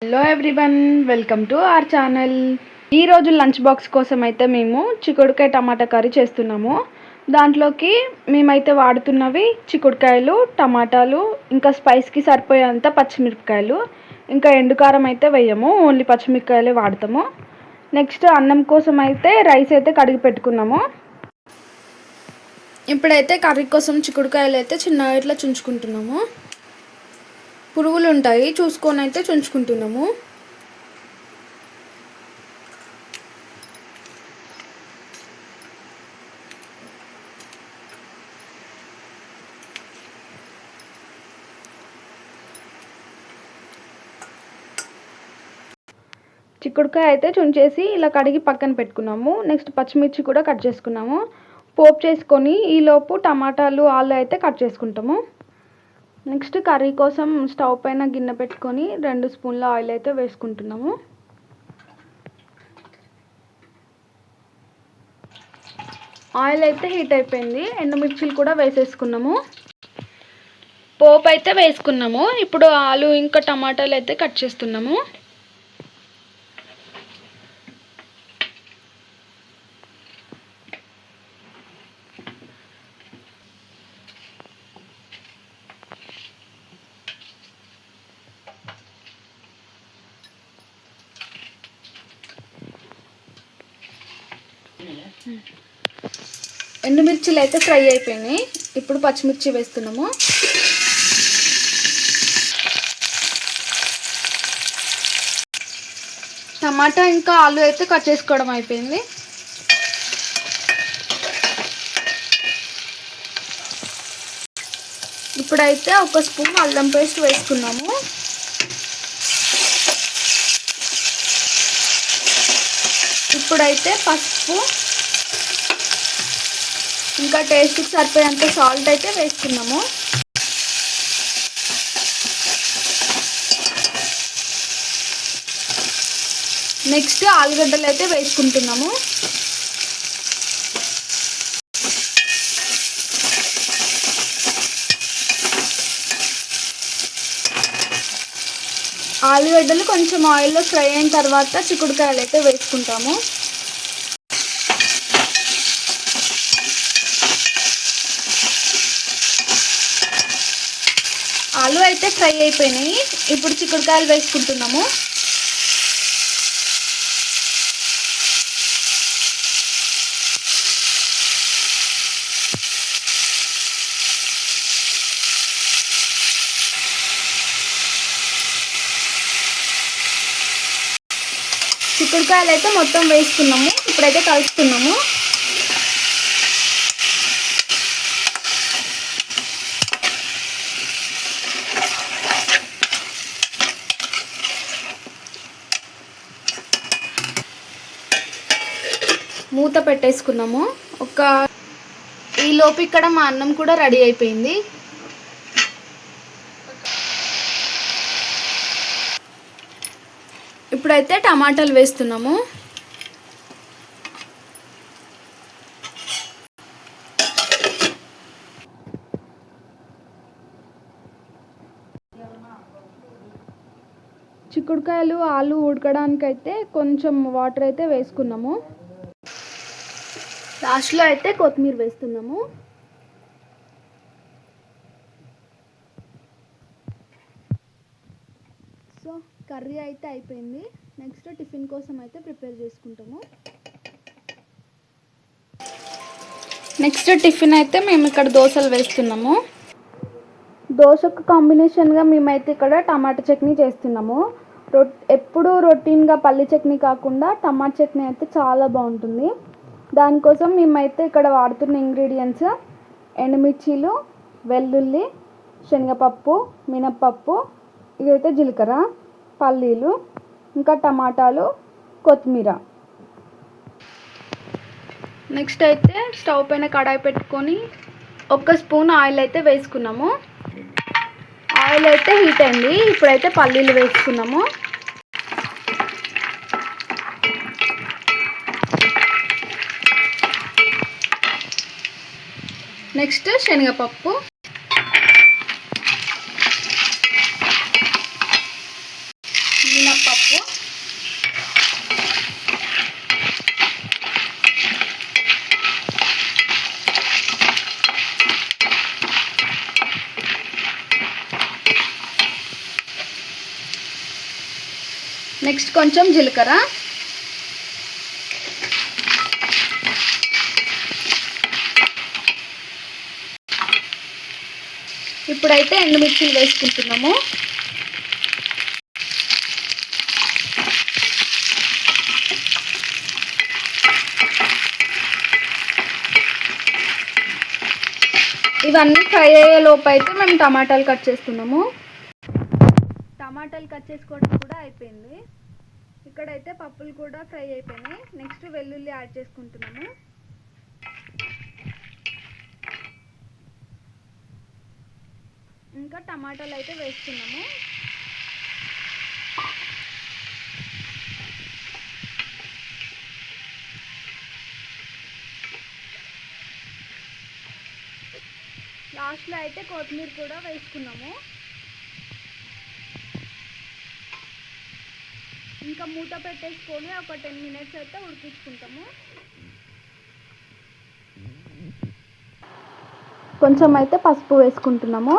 Hello everyone, welcome to our channel. ఈరోజు lunch box కోసం అయితే మేము చిక్కుడుకాయ టమాటా కర్రీ చేస్తున్నాము. దాంట్లోకి మేమైతే వాడుతున్నవి చిక్కుడుకాయలు, టమాటాలు, ఇంకా స్పైస్కి సరిపోయేంత పచ్చిమిరపకాయలు, ఇంకా ఎండుకారం అయితే వేయము, ఓన్లీ పచ్చిమిరపకాయలే వాడతాము. నెక్స్ట్ అన్నం కోసం అయితే రైస్ అయితే కడిగి పెట్టుకున్నాము. ఇప్పుడైతే కర్రీ కోసం చిక్కుడుకాయలు అయితే చిన్నగా ఇట్లా చుంచుకుంటున్నాము. పురుగులు ఉంటాయి చూసుకొని అయితే చుంచుకుంటున్నాము. చిక్కుడుకాయ అయితే చుంచేసి ఇలా కడిగి పక్కన పెట్టుకున్నాము. నెక్స్ట్ పచ్చిమిర్చి కూడా కట్ చేసుకున్నాము. పోపు చేసుకొని ఈలోపు టమాటాలు, ఆలు అయితే కట్ చేసుకుంటాము. నెక్స్ట్ కర్రీ కోసం స్టవ్ పైన గిన్నె పెట్టుకొని 2 స్పూన్ల ఆయిల్ అయితే వేసుకుంటున్నాము. ఆయిల్ అయితే హీట్ అయిపోయింది. ఎండుమిర్చిలు కూడా వేసేసుకున్నాము. పోపు అయితే వేసుకున్నాము. ఇప్పుడు ఆలు ఇంకా టమాటాలు అయితే కట్ చేస్తున్నాము. ఎండుమిర్చిలు అయితే ఫ్రై అయిపోయినాయి. ఇప్పుడు పచ్చిమిర్చి వేస్తున్నాము. టమాటా ఇంకా ఆలు అయితే కట్ చేసుకోవడం అయిపోయింది. ఇప్పుడైతే 1 స్పూన్ అల్లం పేస్ట్ వేసుకున్నాము. ఇప్పుడైతే పసుపు ఇంకా టేస్ట్కి సరిపోయేంత సాల్ట్ అయితే వేసుకున్నాము. నెక్స్ట్ ఆలుగడ్డలు అయితే వేసుకుంటున్నాము. ఆలుగడ్డలు కొంచెం ఆయిల్లో ఫ్రై అయిన తర్వాత చిక్కుడుకాయలు అయితే వేసుకుంటాము. ఆలు అయితే ఫ్రై అయిపోయినాయి. ఇప్పుడు చిక్కుడుకాయలు వేసుకుంటున్నాము. చిక్కుడుకాయలు అయితే మొత్తం వేసుకున్నాము. ఇప్పుడైతే కలుపుతున్నాము. మూత పెట్టేసుకున్నాము. ఈలోపు ఇక్కడ మా అన్నం కూడా రెడీ అయిపోయింది. ఇప్పుడైతే టమాటాలు వేస్తున్నాము. చిక్కుడుకాయలు, ఆలు ఉడకడానికైతే కొంచెం వాటర్ అయితే వేసుకున్నాము. లాస్ట్లో అయితే కొత్తిమీర వేస్తున్నాము. సో కర్రీ అయితే అయిపోయింది. నెక్స్ట్ టిఫిన్ కోసం అయితే ప్రిపేర్ చేసుకుంటాము. నెక్స్ట్ టిఫిన్ అయితే మేము ఇక్కడ దోశలు వేస్తున్నాము. దోశకు కాంబినేషన్గా మేమైతే ఇక్కడ టమాటా చట్నీ చేస్తున్నాము. ఎప్పుడు రొటీన్గా పల్లి చట్నీ కాకుండా టమాటా చట్నీ అయితే చాలా బాగుంటుంది. దానికోసం మేమైతే ఇక్కడ వాడుతున్న ఇంగ్రీడియంట్స్ ఎండుమిర్చీలు, వెల్లుల్లి, శనగపప్పు, మినప్పప్పు, ఇదైతే జీలకర్ర, పల్లీలు, ఇంకా టమాటాలు, కొత్తిమీర. నెక్స్ట్ అయితే స్టవ్ పైన కడాయి పెట్టుకొని 1 స్పూన్ ఆయిల్ అయితే వేసుకున్నాము. ఆయిల్ అయితే హీట్ అయింది. ఇప్పుడైతే పల్లీలు వేసుకున్నాము. నెక్స్ట్ శనగపప్పు, మినప్పప్పు, నెక్స్ట్ కొంచెం జీలకర్ర, ఇప్పుడైతే ఎండుమిర్చిలు వేసుకుంటున్నాము. ఇవన్నీ ఫ్రై అయ్యే లోపు అయితే మేము టమాటాలు కట్ చేస్తున్నాము. టమాటాలు కట్ చేసుకోవడం కూడా అయిపోయింది. ఇక్కడైతే పప్పులు కూడా ఫ్రై అయిపోయినాయి. నెక్స్ట్ వెల్లుల్లి యాడ్ చేసుకుంటున్నాము. ఇంకా టమాటాలు అయితే వేస్తున్నాము. లాస్ట్లో అయితే కొత్తిమీర కూడా వేసుకున్నాము. ఇంకా మూత పెట్టేసుకొని ఒక 10 మినిట్స్ అయితే ఉడికించుకుంటాము. కొంచెం అయితే పసుపు వేసుకుంటున్నాము.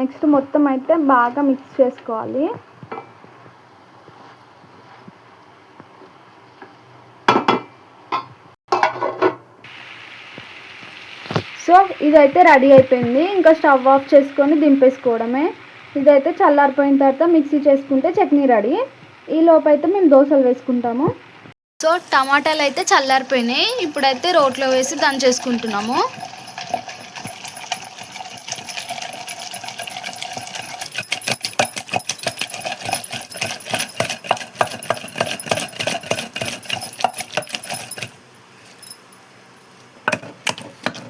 నెక్స్ట్ మొత్తం అయితే బాగా మిక్స్ చేసుకోవాలి. సో ఇదైతే రెడీ అయిపోయింది. ఇంకా స్టవ్ ఆఫ్ చేసుకొని దింపేసుకోవడమే. ఇదైతే చల్లారిపోయిన తర్వాత మిక్సీ చేసుకుంటే చట్నీ రెడీ. ఈ లోపు అయితే మేము దోశలు వేసుకుంటాము. సో టమాటాలు అయితే చల్లారిపోయినాయి. ఇప్పుడైతే రోట్లో వేసి దంచేసుకుంటున్నాము.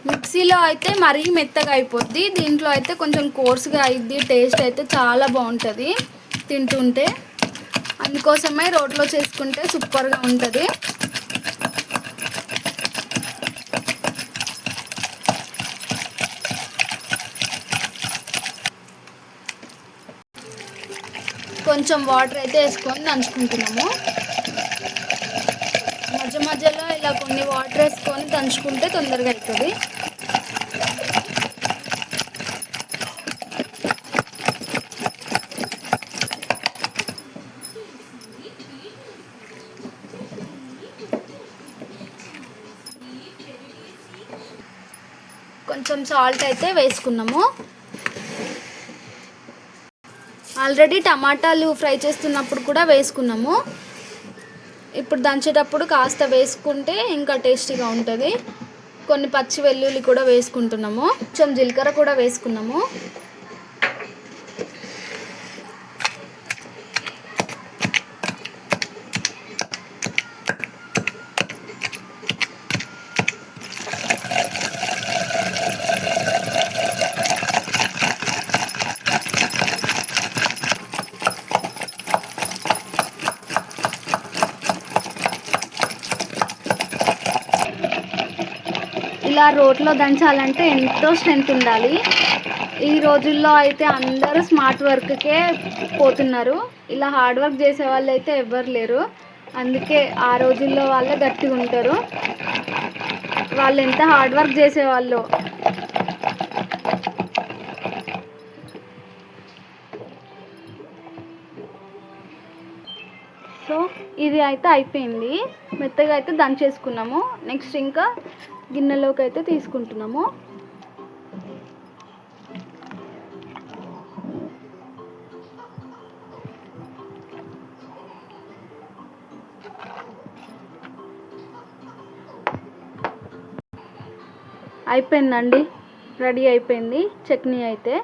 మిక్సీలో అయితే మరీ మెత్తగా అయిపోద్ది. దీంట్లో అయితే కొంచెం కోర్సుగా అయింది. టేస్ట్ అయితే చాలా బాగుంటుంది తింటుంటే. అందుకోసమే రోట్లో చేసుకుంటే సూపర్గా ఉంటుంది. కొంచెం వాటర్ అయితే వేసుకొని దంచుకుంటున్నాము. మధ్య మధ్యలో ఇలా కొన్ని వాటర్ వేసుకొని దంచుకుంటే తొందరగా అవుతుంది. కొంచెం సాల్ట్ అయితే వేసుకున్నాము. ఆల్రెడీ టమాటాలు ఫ్రై చేస్తున్నప్పుడు కూడా వేసుకున్నాము. ఇప్పుడు దంచేటప్పుడు కాస్త వేసుకుంటే ఇంకా టేస్టీగా ఉంటుంది. కొన్ని పచ్చి వెల్లుల్లి కూడా వేసుకుంటున్నాము. కొంచెం జీలకర్ర కూడా వేసుకున్నాము. ఇలా రోట్లో దంచాలంటే ఎంతో స్ట్రెంత్ ఉండాలి. ఈ రోజుల్లో అయితే అందరూ స్మార్ట్ వర్క్కే పోతున్నారు. ఇలా హార్డ్ వర్క్ చేసే వాళ్ళు అయితే ఎవ్వరు లేరు. అందుకే ఆ రోజుల్లో వాళ్ళే గట్టిగా ఉంటారు. వాళ్ళు ఎంత హార్డ్ వర్క్ చేసేవాళ్ళు. సో ఇది అయితే అయిపోయింది. మెత్తగా అయితే దంచేసుకున్నాము. నెక్స్ట్ ఇంకా గిన్నెలోకి అయితే తీసుకుంటున్నాము. అయిపోయిందండి, రెడీ అయిపోయింది చట్నీ అయితే.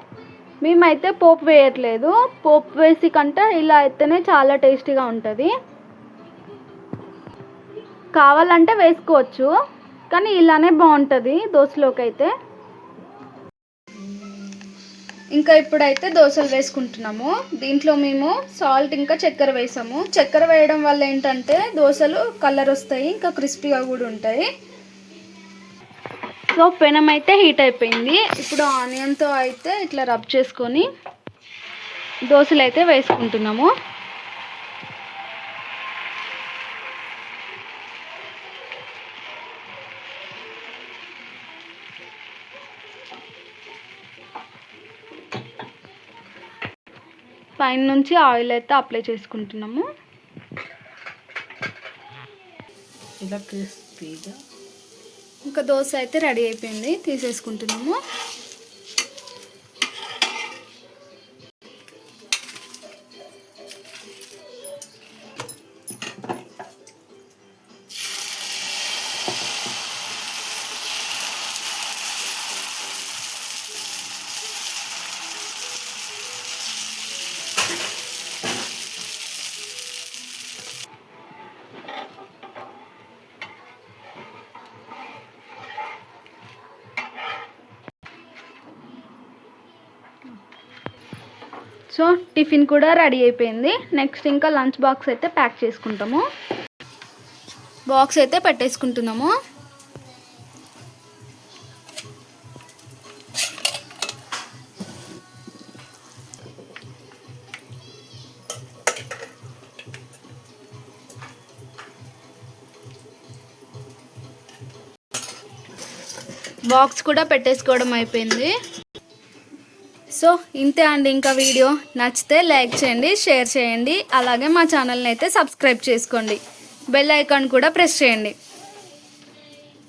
మేమైతే పోపు వేయట్లేదు. పోపు వేసి కంటే ఇలా అయితేనే చాలా టేస్టీగా ఉంటుంది. కావాలంటే వేసుకోవచ్చు, కానీ ఇలానే బాగుంటుంది దోశలోకి అయితే. ఇంకా ఇప్పుడైతే దోశలు వేసుకుంటున్నాము. దీంట్లో మేము సాల్ట్ ఇంకా చక్కెర వేసాము. చక్కెర వేయడం వల్ల ఏంటంటే దోశలు కలర్ వస్తాయి, ఇంకా క్రిస్పీగా కూడా ఉంటాయి. సో పెనం అయితే హీట్ అయిపోయింది. ఇప్పుడు ఆనియన్తో అయితే ఇట్లా రబ్ చేసుకొని దోశలు అయితే వేసుకుంటున్నాము. పైన నుంచి ఆయిల్ అయితే అప్లై చేసుకుంటున్నాము. ఇలా క్రిస్పీగా ఇంకా దోశ అయితే రెడీ అయిపోయింది, తీసేసుకుంటున్నాము. సో టిఫిన్ కూడా రెడీ అయిపోయింది. నెక్స్ట్ ఇంకా లంచ్ బాక్స్ అయితే ప్యాక్ చేసుకుంటాము. బాక్స్ అయితే పెట్టేసుకుంటున్నాము. బాక్స్ కూడా పెట్టేసుకోవడం అయిపోయింది. సో ఇంతే అండి. ఇంకా వీడియో నచ్చితే లైక్ చేయండి, షేర్ చేయండి, అలాగే మా ఛానల్ని అయితే సబ్స్క్రైబ్ చేసుకోండి, బెల్ ఐకాన్ కూడా ప్రెస్ చేయండి.